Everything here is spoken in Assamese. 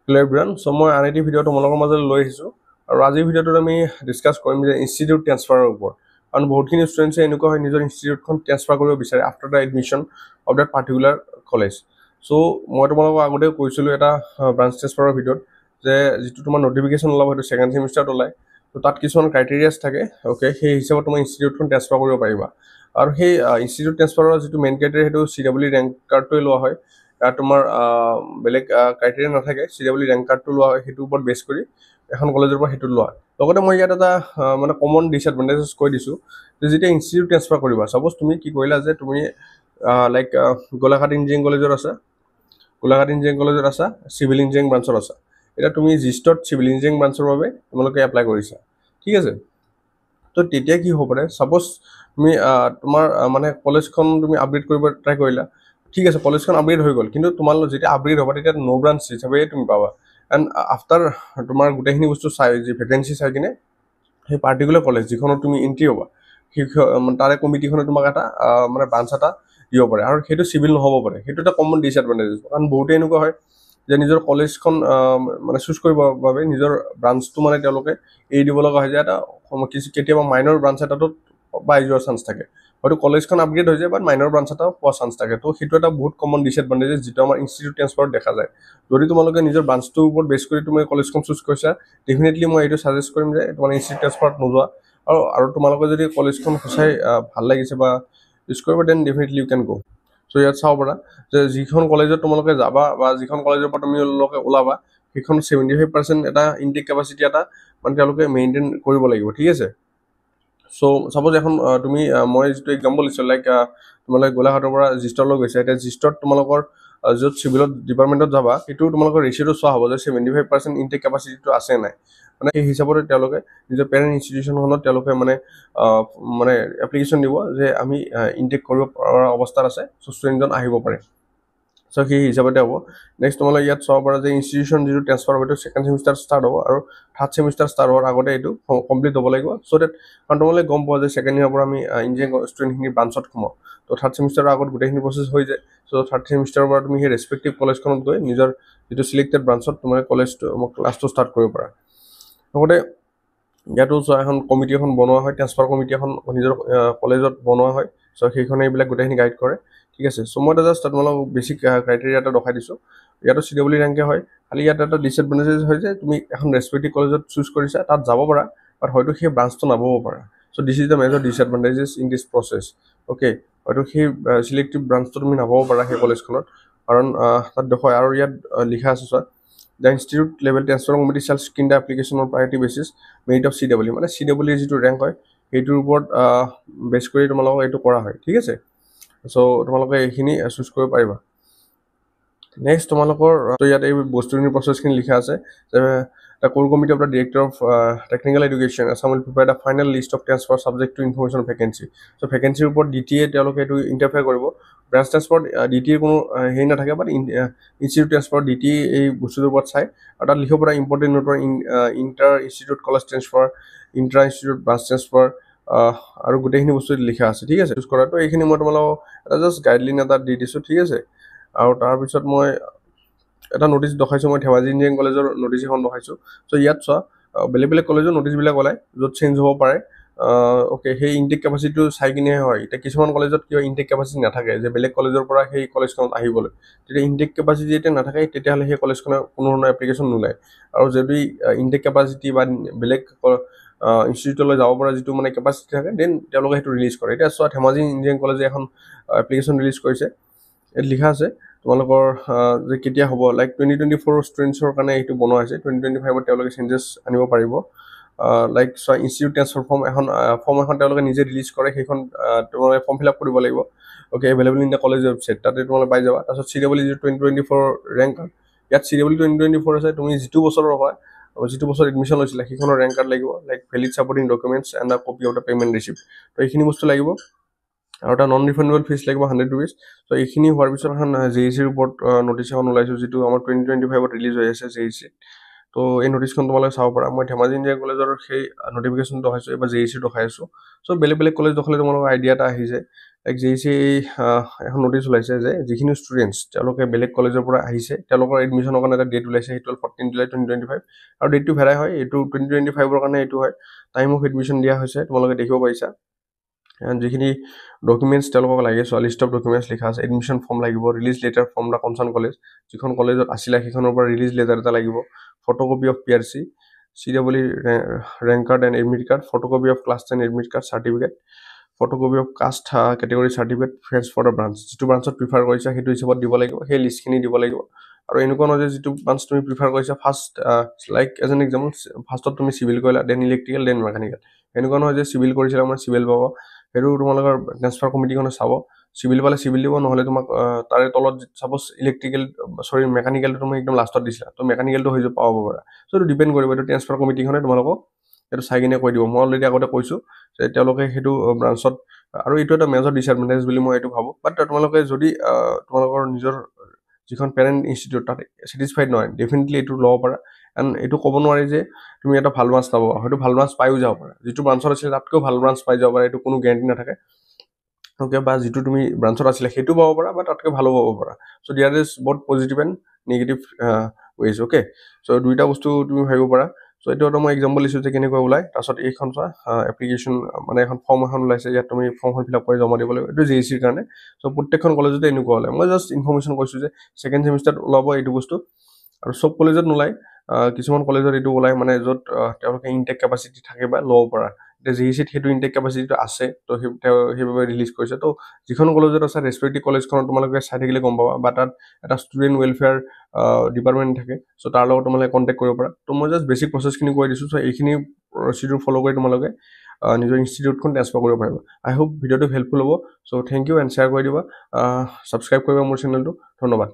Hello everyone. So মই আন এটি ভিডিঅ' তোমালোকৰ মাজলৈ লৈ আহিছোঁ আৰু আজিৰ ভিডিঅ'টোত আমি ডিছকাছ কৰিম যে ইনষ্টিটিউট ট্ৰান্সফাৰৰ ওপৰত। কাৰণ বহুতখিনি ষ্টুডেণ্টছে এনেকুৱা হয় নিজৰ ইনষ্টিটিউটখন ট্ৰান্সফাৰ কৰিব বিচাৰে after the admission of that particular college. So' মই তোমালোকক আগতে কৈছিলোঁ এটা ব্ৰাঞ্চ ট্ৰান্সফাৰৰ ভিডিঅ'ত যে যিটো তোমাৰ নটিফিকেশ্যন ওলাব সেইটো ছেকেণ্ড ছেমিষ্টাৰত ওলায়। ত' তাত কিছুমান ক্ৰাইটেৰিয়াছ থাকে, অ'কে, সেই হিচাপত তোমাৰ ইনষ্টিটিউটখন ট্ৰান্সফাৰ কৰিব পাৰিবা। আৰু সেই ইনষ্টিটিউট ট্ৰান্সফাৰৰ যিটো মেইন ক্ৰাইটেৰিয়া সেইটো CW ৰেংক কাৰ্ডটোৱে লোৱা হয়। তোমাৰ বেলেগ ক্ৰাইটেৰিয়া নাথাকে, CW ৰেংক কাৰ্ডটো লোৱা হয়, সেইটোৰ ওপৰত বেছ কৰি এখন কলেজৰ পৰা সেইটো লোৱা হয়। লগতে মই ইয়াত এটা মানে কমন ডিছএডভান্টেজেছ কৈ দিছোঁ যে যেতিয়া ইনষ্টিটিউট ট্ৰান্সফাৰ কৰিবা, ছাপ'জ তুমি কি কৰিলা যে তুমি লাইক গোলাঘাট ইঞ্জিনিয়াৰিং কলেজত আছা, চিভিল ইঞ্জিনিয়াৰিং ব্ৰাঞ্চত আছা। এতিয়া তুমি জিষ্টত চিভিল ইঞ্জিনিয়াৰিং ব্ৰাঞ্চৰ বাবে তোমালোকে এপ্লাই কৰিছা, ঠিক আছে। তো তেতিয়া কি হ'ব পাৰে, ছাপ'জ তুমি তোমাৰ মানে কলেজখন তুমি আপগ্ৰেড কৰিব ট্ৰাই কৰিলা, ঠিক আছে, কলেজখন আপগ্ৰেড হৈ গ'ল, কিন্তু তোমালোক যেতিয়া আপগ্ৰেড হ'ব তেতিয়া ন' ব্ৰাঞ্চ হিচাপে তুমি পাবা। এণ্ড আফটাৰ তোমাৰ গোটেইখিনি বস্তু চাই যি ভেকেঞ্চি চাই কিনে সেই পাৰ্টিকুলাৰ কলেজ যিখনত তুমি এণ্ট্ৰি হ'বা সেই তাৰে কমিটিখনে তোমাক এটা মানে ব্ৰাঞ্চ এটা দিব পাৰে, আৰু সেইটো চিভিল নহ'ব পাৰে। সেইটো এটা কমন ডিছএডভান্টেজ। কাৰণ বহুতে এনেকুৱা হয় যে নিজৰ কলেজখন মানে চুজ কৰিবৰ বাবে নিজৰ ব্ৰাঞ্চটো মানে তেওঁলোকে এৰি দিব লগা হয়, যে এটা কেতিয়াবা মাইনৰ ব্ৰাঞ্চ এটাতো পাই যোৱাৰ চান্স থাকে, হয়তো কলেজখন আপগ্ৰেড হৈ যায় বাট মাইনৰ ব্ৰাঞ্চ এটা পোৱা চান্স থাকে। তো সেইটো এটা বহুত কমন ডিছএডভান্টেজ যিটো আমাৰ ইনষ্টিটিউট ট্ৰান্সফাৰত দেখা যায়। যদি তোমালোকে নিজৰ ব্ৰাঞ্চটোৰ ওপৰত বেছ কৰি তুমি কলেজখন চুজ কৰিছা, ডেফিনেটলি মই এইটো ছাজেষ্ট কৰিম যে তোমালোকে ইনষ্টিটিউট ট্ৰান্সফাৰত নোযোৱা। আৰু তোমালোকে যদি কলেজখন সঁচাই ভাল লাগিছে বা চুজ কৰিবা, দেন ডেফিনেটলি ইউ কেন গো। চ' ইয়াত চাব পাৰা যে যিখন কলেজত তোমালোকে যাবা বা যিখন কলেজৰ পৰা তোমালোকে ওলাবা সেইখন 75% এটা ইনটেক কেপাচিটি এটা মানে তেওঁলোকে মেইনটেইন কৰিব লাগিব, ঠিক আছে। চ' ছাপ'জ এখন তুমি মই যিটো এক্সাম্পল দিছোঁ, লাইক তোমালোকে গোলাঘাটৰ পৰা জিষ্টলৈ গৈছা। এতিয়া জিষ্টত তোমালোকৰ য'ত চিভিলত ডিপাৰ্টমেণ্টত যাবা সেইটো তোমালোকৰ ৰেচিঅ'টো চোৱা হ'ব যে 75% ইনটেক কেপাচিটিটো আছে নাই। মানে সেই হিচাপতে তেওঁলোকে নিজৰ পেৰেণ্ট ইনষ্টিটিউশ্যনখনত তেওঁলোকে মানে এপ্লিকেশ্যন দিব যে আমি ইনটেক কৰিব পৰা অৱস্থাত আছে, চ' ষ্টুডেণ্টজন আহিব পাৰে। চ' সেই হিচাপতে হ'ব। নেক্সট তোমালোকে ইয়াত চাব পাৰা যে ইনষ্টিটিউশ্যন যিটো ট্ৰান্সফাৰ হ'ব এইটো ছেকেণ্ড ছেমিষ্টাৰ ষ্টাৰ্ট হ'ব, আৰু থাৰ্ড ছেমিষ্টাৰ ষ্টাৰ্ট হোৱাৰ আগতে এইটো কমপ্লিট হ'ব লাগিব। চ' ডেট কাৰণ তোমালোকে গম পোৱা যে ছেকেণ্ড ইয়াৰৰ পৰা আমি ইঞ্জিনিয়াৰিং ষ্টুডেণ্টখিনি ব্ৰাঞ্চত সোমাওঁ, তো থাৰ্ড ছেমিষ্টাৰৰ আগত গোটেইখিনি প্ৰচেছ হৈ যায়। চ' থাৰ্ড ছেমিষ্টাৰৰ পৰা তুমি সেই ৰেচপেক্টিভ কলেজখনত গৈ নিজৰ যিটো চিলেক্টেড ব্ৰাঞ্চত তোমালোকে ক্লাছটো ষ্টাৰ্ট কৰিব পাৰা। লগতে ইয়াতো চোৱা এখন কমিটি এখন বনোৱা হয়, ট্ৰান্সফাৰ কমিটি এখন নিজৰ কলেজত বনোৱা হয়। চ' সেইখনে এইবিলাক গোটেইখিনি গাইড কৰে, ঠিক আছে। চ' মই এটা জাষ্ট তোমালোকক বেছিক ক্ৰাইটেৰিয়া এটা দেখাই দিছোঁ। ইয়াতো CW ৰেংকে হয়, খালি ইয়াত এটা ডিছএডভান্টেজ হয় যে তুমি এখন ৰেচপেক্টিভ কলেজত চুজ কৰিছা, তাত যাব পাৰা বাট হয়তো সেই ব্ৰাঞ্চটো নাপাব পাৰা। So' this is the major disadvantages in this process, okay. হয়তো সেই চিলেক্টিভ ব্ৰাঞ্চটো তুমি নাপাব পাৰা সেই কলেজখনত, কাৰণ তাত দেখুৱায়। আৰু ইয়াত লিখা আছে চোৱা, the institute level transfer committee shall screen the এপ্লিকেশ্যনৰ priority basis merit of CW, মানে CW যিটো ৰেংক হয় সেইটোৰ ওপৰত বেছ কৰি তোমালোকক এইটো কৰা হয়, ঠিক আছে। চ' তোমালোকে এইখিনি চুজ কৰিব পাৰিবা। নেক্সট তোমালোকৰ ইয়াত এই বস্তুখিনিৰ প্ৰচেছখিনি লিখা আছে যে the core committee of the director of technical education Assam will prepare the final list of transfer subject to information vacancy. So' ভেকেঞ্চিৰ ওপৰত DTA তেওঁলোকে এইটো ইণ্টাৰফেয়াৰ কৰিব। ব্ৰাঞ্চ ট্ৰান্সফাৰত DTA কোনো হেৰি নাথাকে, বাট ইনষ্টিটিউট ট্ৰান্সফাৰত DTA এই বস্তুটোৰ ওপৰত চায়। আৰু তাত লিখিব পৰা ইম্পৰ্টেণ্ট নোটৰ inter institute college transfer, inter institute branch transfer, আৰু গোটেইখিনি বস্তু লিখা আছে, ঠিক আছে। চুজ কৰাটো এইখিনি মই তোমালোকক এটা জাষ্ট গাইডলাইন এটা দি দিছোঁ, ঠিক আছে। আৰু তাৰপিছত মই এটা নটিচ দেখাইছোঁ, মই ধেমাজি ইঞ্জিনিয়াৰিং কলেজৰ নটিচ এখন দেখাইছোঁ। চ' ইয়াত চোৱা বেলেগ বেলেগ কলেজৰ নটিচবিলাক ওলায় য'ত চেঞ্জ হ'ব পাৰে, অ'কে। সেই ইনটেক কেপাচিটিটো চাই কিনেহে হয়। এতিয়া কিছুমান কলেজত কিয় ইনটেক কেপাচিটি নাথাকে যে বেলেগ কলেজৰ পৰা সেই কলেজখনত আহিবলৈ, তেতিয়া ইনটেক কেপাচিটি যেতিয়া নাথাকে তেতিয়াহ'লে সেই কলেজখনে কোনো ধৰণৰ এপ্লিকেশ্যন নোলায়। আৰু যদি ইনটেক কেপাচিটি বা বেলেগ ইনষ্টিটিউটলৈ যাব পৰা যিটো মানে কেপাচিটি থাকে, দেন তেওঁলোকে সেইটো ৰিলিজ কৰে। এতিয়া চোৱা ধেমাজি ইঞ্জিনিয়াৰিং কলেজে এখন এপ্লিকেশ্যন ৰিলিজ কৰিছে, ইয়াত লিখা আছে তোমালোকৰ যে কেতিয়া হ'ব, লাইক 2024 ষ্টুডেণ্টছৰ কাৰণে এইটো বনোৱা হৈছে। 2025 তেওঁলোকে চেঞ্জেছ আনিব পাৰিব। লাইক চোৱা ইনষ্টিটিউট ট্ৰান্সফাৰ ফৰ্ম এখন তেওঁলোকে নিজে ৰিলিজ কৰে, সেইখন তোমালোকে ফৰ্ম ফিল আপ কৰিব লাগিব, okay. Available in the college website, তাতে তোমালোকে পাই যাবা। তাৰপিছত CW 2024 ৰেংক কাৰ্ড, ইয়াত CW 2024 আছে, তুমি যিটো বছৰৰ হয় যিটো বছৰ এডমিশ্যন লৈছিলা সেইখনৰ ৰেংক কাৰ্ড লাগিব, like valid supporting documents and a copy of the payment receipt. তো এইখিনি বস্তু লাগিব, আৰু এটা নন ৰিফাণ্ডেবল ফিজ লাগিব 100 rupees। ত' এইখিনি হোৱাৰ পিছত এখন JECৰ ওপৰত নটিচ এখন ওলাইছোঁ, যিটো আমাৰ 2025 ৰিলিজ হৈ আছে JEC। তো এই নটিচখন তোমালোকে চাব পাৰা। মই ধেমাজি ইঞ্জিনিয়াৰিং কলেজৰ সেই নটিফিকেশ্যন দেখাইছোঁ, এইবাৰ JEC দেখাই আছোঁ। চ' বেলেগ বেলেগ কলেজ দেখালে তোমালোকৰ আইডিয়া এটা আহি যায় লাইক JEC এখন নটিচ ওলাইছে যে যিখিনি ষ্টুডেণ্টছ তেওঁলোকে বেলেগ কলেজৰ পৰা আহিছে তেওঁলোকৰ এডমিশ্যনৰ কাৰণে এটা ডেট ওলাইছে, সেইটো হ'ল 14 জুলাই 2025, আৰু ডেটটো ভেৰাই হয়, এইটো 2025ৰ কাৰণে এইটো হয়। টাইম অফ এডমিশ্যন দিয়া হৈছে, তোমালোকে দেখিব পাৰিছা। যিখিনি ডকুমেণ্টছ তেওঁলোকক লাগে, চ' লিষ্ট অফ ডকুমেণ্টছ লিখা আছে। এডমিশ্যন ফৰ্ম লাগিব, release letter from the concern college, যিখন কলেজত আছিলে সেইখনৰ পৰা ৰিলিজ লেটাৰ এটা লাগিব, photocopy of PRC, CEE rank card and admit card, photocopy of class 10 admit card certificate, photocopy of caste category certificate fresh for the branch, যিটো ব্ৰাঞ্চত প্ৰিফাৰ কৰিছা সেইটো হিচাপত দিব লাগিব, সেই লিষ্টখিনি দিব লাগিব। আৰু এনেকুৱা নহয় যে যিটো ব্ৰাঞ্চ তুমি প্ৰিফাৰ কৰিছা first, like as an example ফাৰ্ষ্টত তুমি চিভিল কৰিলা, দেন ইলেক্ট্ৰিকেল, দেন মেকানিকেল, এনেকুৱা নহয় যে চিভিল কৰিছিলা মানে চিভিল পাব, সেইটো তোমালোকৰ ট্ৰেন্সফাৰ কমিটিখনে চাব। চিভিল পালে চিভিল দিব, নহ'লে তোমাক তাৰে তলত ছাপ'জ মেকানিকেলটো তুমি একদম লাষ্টত দিছিলা, তো মেকানিকেলটো হৈ যাব পাব পাৰা। চ' এইটো ডিপেণ্ড কৰিব, এইটো ট্ৰেন্সফাৰ কমিটিখনে তোমালোকক সেইটো চাই কিনে কৈ দিব। মই অলৰেডি আগতে কৈছোঁ যে তেওঁলোকে সেইটো ব্ৰাঞ্চত, আৰু এইটো এটা মেজৰ ডিছএডভান্টেজ বুলি মই এইটো ভাবোঁ। বাট তোমালোকে যদি তোমালোকৰ নিজৰ যিখন পেৰেণ্ট ইনষ্টিটিউট তাত ছেটিছফাইড নহয়, ডেফিনেটলি এইটো ল'ব পাৰা। এণ্ড এইটো ক'ব নোৱাৰি যে তুমি এটা ভাল ব্ৰাঞ্চ পাব, হয়তো ভাল ব্ৰাঞ্চ পায়ো যাব পাৰা, যিটো ব্ৰাঞ্চত আছিলে তাতকৈও ভাল ব্ৰাঞ্চ পাই যাব পাৰা, এইটো কোনো গেৰেণ্টি নাথাকে। অ'কে, বা যিটো তুমি ব্ৰাঞ্চত আছিলে সেইটো পাব পাৰা, বা তাতকৈ ভালো পাব পাৰা। চ' দিয়াৰ ইজ বহুত positive and negative ways. Okay, so' দুইটা বস্তু তুমি ভাবিব পাৰা। চ' এইটো এটা মই এক্সাম্পল দিছোঁ যে কেনেকৈ ওলাই। তাৰপিছত এইখন চোৱা, এপ্লিকেশ্যন মানে এখন ফৰ্ম এখন ওলাইছে, ইয়াত তুমি ফৰ্মখন ফিল আপ কৰি জমা দিব লাগিব, এইটো JECৰ কাৰণে। চ' প্ৰত্যেকখন কলেজতে এনেকুৱা ওলাই। মই জাষ্ট ইনফৰ্মেশ্যন কৈছোঁ যে ছেকেণ্ড ছেমিষ্টাৰত ওলাব এইটো বস্তু, আৰু চব কলেজত নোলায়, কিছুমান কলেজত এইটো ওলাই মানে য'ত তেওঁলোকে ইনটেক কেপাচিটি থাকে বা ল'ব পৰা। এতিয়া JECত সেইটো ইনটেক কেপাচিটিটো আছে, তো সেইবাবে ৰিলিজ কৰিছে। তো যিখন কলেজত আছে ৰেচপেক্টিভ কলেজখনত তোমালোকে চাই থাকিলে গম পাবা, বা তাত এটা ষ্টুডেণ্ট ৱেলফেয়াৰ ডিপাৰ্টমেণ্ট থাকে, চ' তাৰ লগত তোমালোকে কণ্টেক্ট কৰিব পাৰা। তো মই জাষ্ট বেছিক প্ৰচেছখিনি কৈ দিছোঁ, চ' এইখিনি প্ৰচিডিউৰ ফ'ল' কৰি তোমালোকে নিজৰ ইনষ্টিটিউটখন ট্ৰেন্সফাৰ কৰিব পাৰিবা। আই হোপ ভিডিঅ'টো হেল্পফুল হ'ব। চ' থেংক ইউ, এণ্ড শ্বেয়াৰ কৰি দিবা, ছাবস্ক্ৰাইব কৰিবা মোৰ চেনেলটো। ধন্যবাদ।